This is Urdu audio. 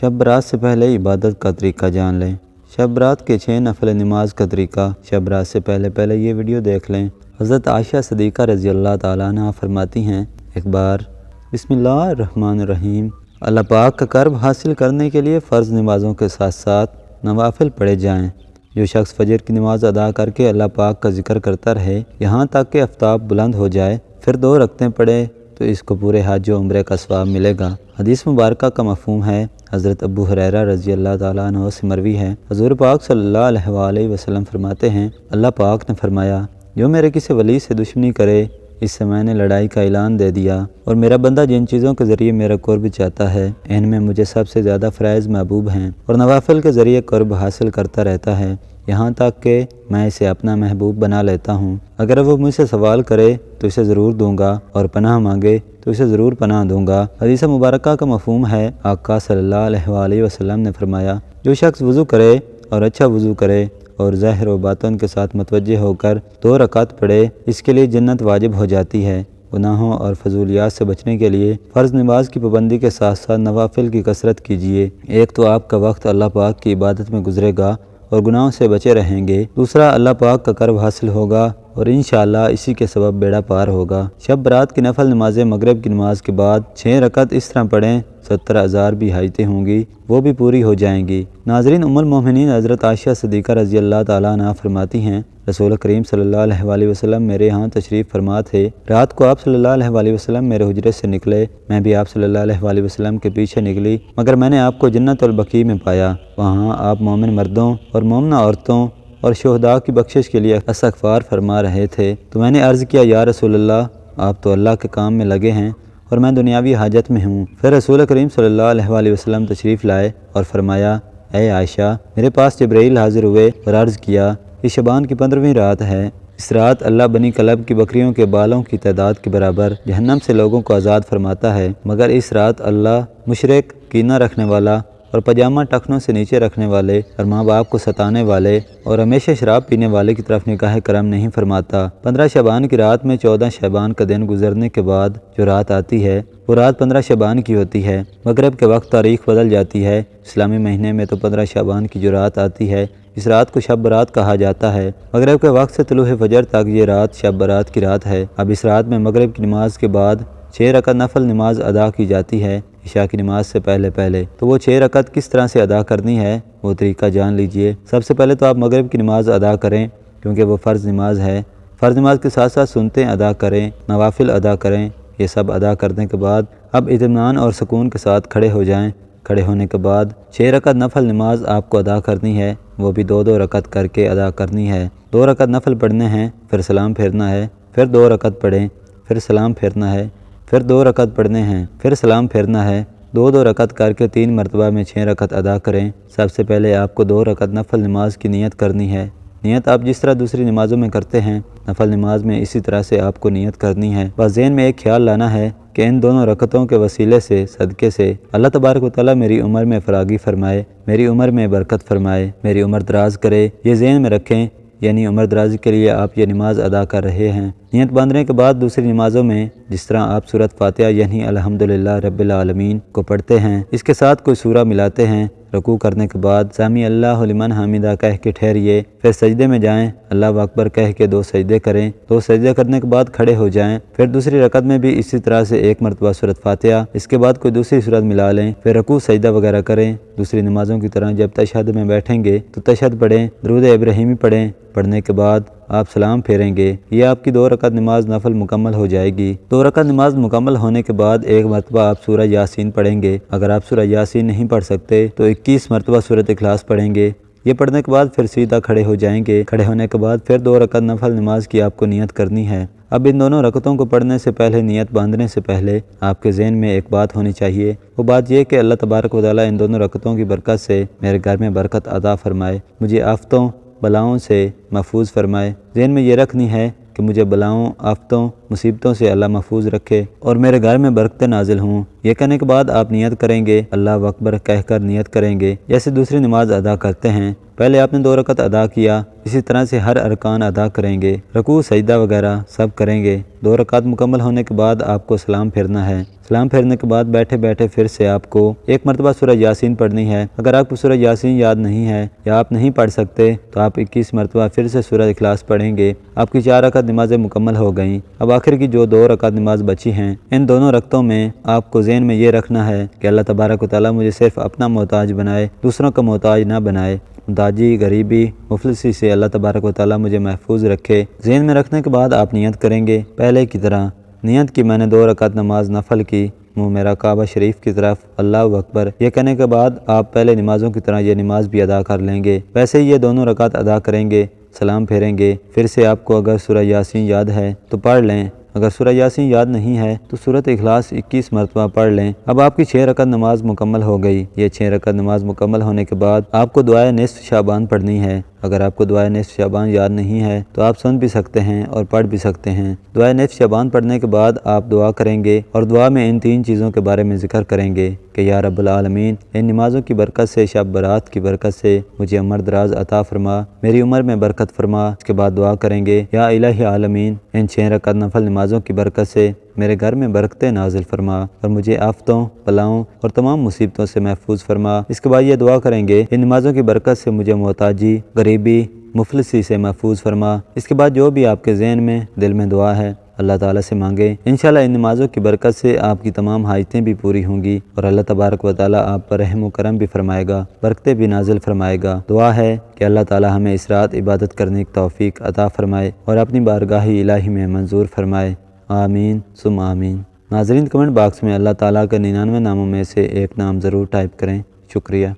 شب برات سے پہلے عبادت کا طریقہ جان لیں۔ شب برات کے 6 نفل نماز کا طریقہ۔ شب برات سے پہلے یہ ویڈیو دیکھ لیں۔ حضرت عائشہ صدیقہ رضی اللہ تعالیٰ عنہ فرماتی ہیں، ایک بار بسم اللہ الرحمن الرحیم، اللہ پاک کا قرب حاصل کرنے کے لیے فرض نمازوں کے ساتھ ساتھ نوافل پڑھے جائیں۔ جو شخص فجر کی نماز ادا کر کے اللہ پاک کا ذکر کرتا رہے یہاں تک کہ آفتاب بلند ہو جائے، پھر 2 رکعتیں پڑھے تو اس کو پورے حج و عمرے کا ثواب ملے گا۔ حدیث مبارکہ کا مفہوم ہے، حضرت ابو ہریرہ رضی اللہ تعالیٰ عنہ سے مروی ہے، حضور پاک صلی اللہ علیہ وآلہ وسلم فرماتے ہیں، اللہ پاک نے فرمایا، جو میرے کسی ولی سے دشمنی کرے اس سے میں نے لڑائی کا اعلان دے دیا، اور میرا بندہ جن چیزوں کے ذریعے میرا قرب چاہتا ہے ان میں مجھے سب سے زیادہ فرائض محبوب ہیں، اور نوافل کے ذریعے قرب حاصل کرتا رہتا ہے یہاں تک کہ میں اسے اپنا محبوب بنا لیتا ہوں۔ اگر وہ مجھ سے سوال کرے تو اسے ضرور دوں گا، اور پناہ مانگے تو اسے ضرور پناہ دوں گا۔ حدیث مبارکہ کا مفہوم ہے، آقا صلی اللہ علیہ وآلہ وسلم نے فرمایا، جو شخص وضو کرے اور اچھا وضو کرے اور ظاہر و باطن کے ساتھ متوجہ ہو کر 2 رکعت پڑھے، اس کے لیے جنت واجب ہو جاتی ہے۔ گناہوں اور فضولیات سے بچنے کے لیے فرض نماز کی پابندی کے ساتھ ساتھ نوافل کی کثرت کیجیے۔ ایک تو آپ کا وقت اللہ پاک کی عبادت میں گزرے گا اور گناہوں سے بچے رہیں گے، دوسرا اللہ پاک کا قرب حاصل ہوگا اور انشاءاللہ اسی کے سبب بیڑا پار ہوگا۔ شب برات کی نفل نمازیں مغرب کی نماز کے بعد 6 رکعت اس طرح پڑھیں، 70,000 بھی حاجتیں ہوں گی وہ بھی پوری ہو جائیں گی۔ ناظرین، ام المومنین حضرت عائشہ صدیقہ رضی اللہ تعالیٰ عنہ فرماتی ہیں، رسول کریم صلی اللہ علیہ وآلہ وسلم میرے ہاں تشریف فرما تھے۔ رات کو آپ صلی اللہ علیہ وآلہ وسلم میرے حجرے سے نکلے، میں بھی آپ صلی اللہ علیہ وآلہ وسلم کے پیچھے نکلی، مگر میں نے آپ کو جنت البقیع میں پایا۔ وہاں آپ مومن مردوں اور مومنہ عورتوں اور شہداء کی بخشش کے لیے استغفار فرما رہے تھے، تو میں نے عرض کیا، یا رسول اللہ، آپ تو اللہ کے کام میں لگے ہیں اور میں دنیاوی حاجت میں ہوں۔ پھر رسول کریم صلی اللہ علیہ وآلہ وسلم تشریف لائے اور فرمایا، اے عائشہ، میرے پاس جبرائیل حاضر ہوئے اور عرض کیا، یہ شعبان کی 15ویں رات ہے، اس رات اللہ بنی کلب کی بکریوں کے بالوں کی تعداد کے برابر جہنم سے لوگوں کو آزاد فرماتا ہے، مگر اس رات اللہ مشرک، کینہ رکھنے والا اور پاجامہ ٹخنوں سے نیچے رکھنے والے اور ماں باپ کو ستانے والے اور ہمیشہ شراب پینے والے کی طرف نگاہ کرم نہیں فرماتا۔ 15 شعبان کی رات میں 14 شعبان کا دن گزرنے کے بعد جو رات آتی ہے وہ رات 15 شعبان کی ہوتی ہے۔ مغرب کے وقت تاریخ بدل جاتی ہے، اسلامی مہینے میں تو 15 شعبان کی جو رات آتی ہے اس رات کو شب برات کہا جاتا ہے۔ مغرب کے وقت سے طلوع فجر تک یہ رات شب برات کی رات ہے۔ اب اس رات میں مغرب کی نماز کے بعد 6 رکعت نفل نماز ادا کی جاتی ہے عشاء کی نماز سے پہلے۔ تو وہ 6 رکعت کس طرح سے ادا کرنی ہے وہ طریقہ جان لیجئے۔ سب سے پہلے تو آپ مغرب کی نماز ادا کریں کیونکہ وہ فرض نماز ہے۔ فرض نماز کے ساتھ ساتھ سنتیں ادا کریں، نوافل ادا کریں۔ یہ سب ادا کرنے کے بعد اب اطمینان اور سکون کے ساتھ کھڑے ہو جائیں۔ کھڑے ہونے کے بعد 6 رکعت نفل نماز آپ کو ادا کرنی ہے، وہ بھی 2 رکعت کر کے ادا کرنی ہے۔ 2 رکعت نفل پڑھنے ہیں، پھر سلام پھیرنا ہے، پھر 2 رکعت پڑھیں، پھر سلام پھیرنا ہے، پھر 2 رکعت پڑھنے ہیں، پھر سلام پھیرنا ہے۔ 2 رکعت کر کے 3 مرتبہ میں 6 رکعت ادا کریں۔ سب سے پہلے آپ کو 2 رکعت نفل نماز کی نیت کرنی ہے۔ نیت آپ جس طرح دوسری نمازوں میں کرتے ہیں نفل نماز میں اسی طرح سے آپ کو نیت کرنی ہے۔ بس ذہن میں ایک خیال لانا ہے کہ ان دونوں رکعتوں کے وسیلے سے، صدقے سے اللہ تبارک و تعالیٰ میری عمر میں فراغی فرمائے، میری عمر میں برکت فرمائے، میری عمر دراز کرے۔ یہ ذہن میں رکھیں، یعنی عمر درازی کے لیے آپ یہ نماز ادا کر رہے ہیں۔ نیت باندھنے کے بعد دوسری نمازوں میں جس طرح آپ سورۃ فاتحہ یعنی الحمدللہ رب العالمین کو پڑھتے ہیں اس کے ساتھ کوئی سورہ ملاتے ہیں۔ رکوع کرنے کے بعد سمی اللہ لمن حمیدہ کہہ کے ٹھہریے، پھر سجدے میں جائیں، اللہ اکبر کہہ کے 2 سجدے کریں۔ 2 سجدے کرنے کے بعد کھڑے ہو جائیں، پھر دوسری رکعت میں بھی اسی طرح سے 1 مرتبہ سورۃ فاتحہ، اس کے بعد کوئی دوسری سورت ملا لیں، پھر رکوع سجدہ وغیرہ کریں۔ دوسری نمازوں کی طرح جب تشہد میں بیٹھیں گے تو تشہد پڑھیں، درود ابراہیمی پڑھیں۔ پڑھنے کے بعد آپ سلام پھیریں گے۔ یہ آپ کی 2 رکعت نماز نفل مکمل ہو جائے گی۔ 2 رکعت نماز مکمل ہونے کے بعد 1 مرتبہ آپ سورہ یاسین پڑھیں گے۔ اگر آپ سورہ یاسین نہیں پڑھ سکتے تو 21 مرتبہ سورۃ اخلاص پڑھیں گے۔ یہ پڑھنے کے بعد پھر سیدھا کھڑے ہو جائیں گے۔ کھڑے ہونے کے بعد پھر 2 رکعت نفل نماز کی آپ کو نیت کرنی ہے۔ اب ان دونوں رکعتوں کو پڑھنے سے پہلے، نیت باندھنے سے پہلے آپ کے ذہن میں ایک بات ہونی چاہیے، وہ بات یہ کہ اللہ تبارک و تعالیٰ ان دونوں رکعتوں کی برکت سے میرے گھر میں برکت عطا فرمائے، مجھے آفتوں بلاؤں سے محفوظ فرمائے۔ ذہن میں یہ رکھنی ہے کہ مجھے بلاؤں، آفتوں، مصیبتوں سے اللہ محفوظ رکھے اور میرے گھر میں برکتیں نازل ہوں۔ یہ کہنے کے بعد آپ نیت کریں گے، اللہ اکبر کہہ کر نیت کریں گے جیسے دوسری نماز ادا کرتے ہیں۔ پہلے آپ نے 2 رکعت ادا کیا، اسی طرح سے ہر ارکان ادا کریں گے، رکوع سجدہ وغیرہ سب کریں گے۔ 2 رکعت مکمل ہونے کے بعد آپ کو سلام پھیرنا ہے۔ سلام پھیرنے کے بعد بیٹھے بیٹھے پھر سے آپ کو ایک مرتبہ سورہ یاسین پڑھنی ہے۔ اگر آپ کو سورہ یاسین یاد نہیں ہے یا آپ نہیں پڑھ سکتے تو آپ 21 مرتبہ پھر سے سورہ اخلاص پڑھیں گے۔ آپ کی 4 رکعت نمازیں مکمل ہو گئیں۔ اب آخر کی جو 2 رکعت نماز بچی ہیں، ان دونوں رکعتوں میں آپ کو ذہن میں یہ رکھنا ہے کہ اللہ تبارک و تعالیٰ مجھے صرف اپنا محتاج بنائے، دوسروں کا محتاج نہ بنائے۔ محتاجی، غریبی، مفلسی سے اللہ تبارک و تعالیٰ مجھے محفوظ رکھے۔ ذہن میں رکھنے کے بعد آپ نیت کریں گے پہلے کی طرح۔ نیت کی میں نے 2 رکعت نماز نفل کی، منہ میرا کعبہ شریف کی طرف، اللہ اکبر یہ کہنے کے بعد آپ پہلے نمازوں کی طرح یہ نماز بھی ادا کر لیں گے۔ ویسے ہی یہ دونوں رکعت ادا کریں گے، سلام پھیریں گے، پھر سے آپ کو اگر سورہ یاسین یاد ہے تو پڑھ لیں، اگر سورہ یاسین یاد نہیں ہے تو سورۃ اخلاص 21 مرتبہ پڑھ لیں۔ اب آپ کی 6 رکعت نماز مکمل ہو گئی۔ یہ 6 رکعت نماز مکمل ہونے کے بعد آپ کو دعائے نصف شعبان پڑھنی ہے۔ اگر آپ کو دعائے نصف شعبان یاد نہیں ہے تو آپ سن بھی سکتے ہیں اور پڑھ بھی سکتے ہیں۔ دعائے نصف شعبان پڑھنے کے بعد آپ دعا کریں گے اور دعا میں ان 3 چیزوں کے بارے میں ذکر کریں گے کہ یا رب العالمین، ان نمازوں کی برکت سے، شب برات کی برکت سے مجھے عمر دراز عطا فرما، میری عمر میں برکت فرما۔ اس کے بعد دعا کریں گے یا الہ عالمین، ان 6 رکعت نفل نمازوں کی برکت سے میرے گھر میں برکتیں نازل فرما اور مجھے آفتوں، بلاؤں اور تمام مصیبتوں سے محفوظ فرما۔ اس کے بعد یہ دعا کریں گے ان نمازوں کی برکت سے مجھے محتاجی، غریبی، مفلسی سے محفوظ فرما۔ اس کے بعد جو بھی آپ کے ذہن میں، دل میں دعا ہے اللہ تعالیٰ سے مانگے۔ انشاءاللہ ان نمازوں کی برکت سے آپ کی تمام حاجتیں بھی پوری ہوں گی اور اللہ تبارک و تعالیٰ آپ پر رحم و کرم بھی فرمائے گا، برکتیں بھی نازل فرمائے گا۔ دعا ہے کہ اللہ تعالیٰ ہمیں اس رات عبادت کرنے کی توفیق عطا فرمائے اور اپنی بارگاہ الہی میں منظور فرمائے۔ آمین ثم آمین۔ ناظرین، کمنٹ باکس میں اللہ تعالیٰ کے 99 ناموں میں سے ایک نام ضرور ٹائپ کریں۔ شکریہ۔